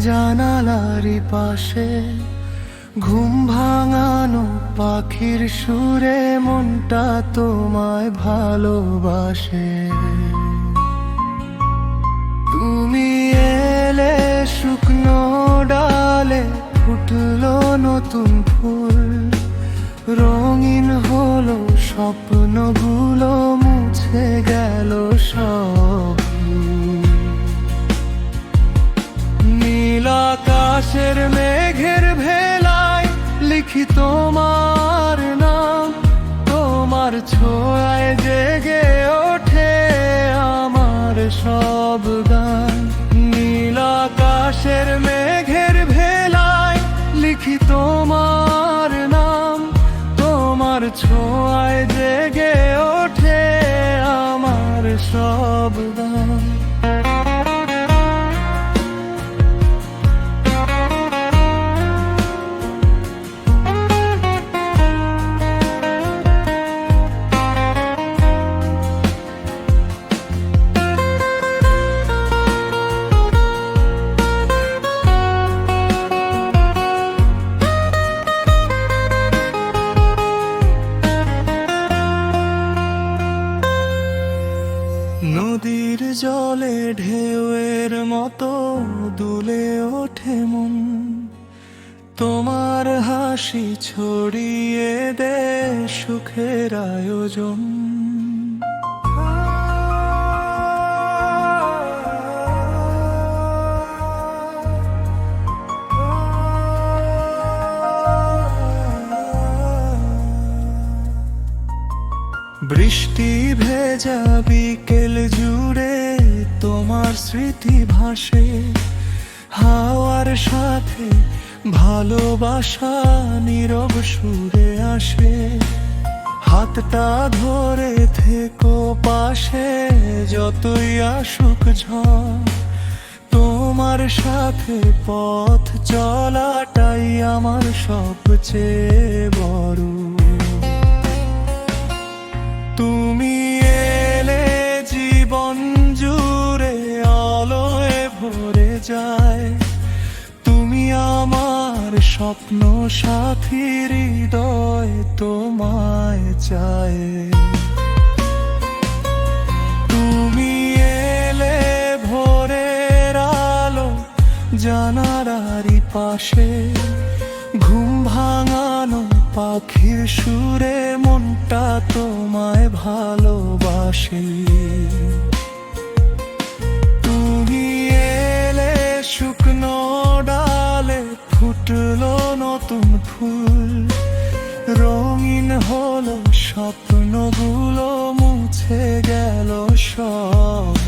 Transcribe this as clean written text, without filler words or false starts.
জানালারই পাশে ঘুম ভাঙানো পাখির সুরে মনটা তোমায় ভালোবাসে। তুমি এলে শুকনো ডালে ফুটলো নতুন ফুল, রঙিন হলো স্বপ্নগুলো, মুছে গেল সব। নীল আকাশের মেঘের ভেলায় লিখি তোমার নাম, তোমার ছোঁয়ায় জেগে ওঠে আমার সব গান। নীল আকাশের মেঘের ভেলায় লিখি তোমার নাম, তোমার ছোঁয়ায় জেগে ওঠে আমার সব গান। নদীর জলে ঢেউয়ের মতো দুলে ওঠে মন, তোমার হাসি ছড়িয়ে দে সুখের আয়োজন। বৃষ্টি ভেজা বিকেল জুড়ে তোমার স্মৃতি ভাসে, হাওয়ার সাথে ভালোবাসা নীরব সুরে আসে। হাতটা ধরে থেকো পাশে যতই আসুক ঝড়, তোমার সাথে পথ চলাটাই আমার সবচেয়ে বড়। তুমি এলে জীবন জুড়ে আলোয় ভরে যায়, তুমি আমার স্বপ্ন সাথী, হৃদয় তোমায় চায়। তুমি এলে ভোরের আলো জানালারই পাশে, ঘুম ভাঙানো পাখির সুরে মনটা তোমায় ভালোবাসে। তুমি এলে শুকনো ডালে ফুটলো নতুন ফুল, রঙিন হলো স্বপ্নগুলো, মুছে গেল সব।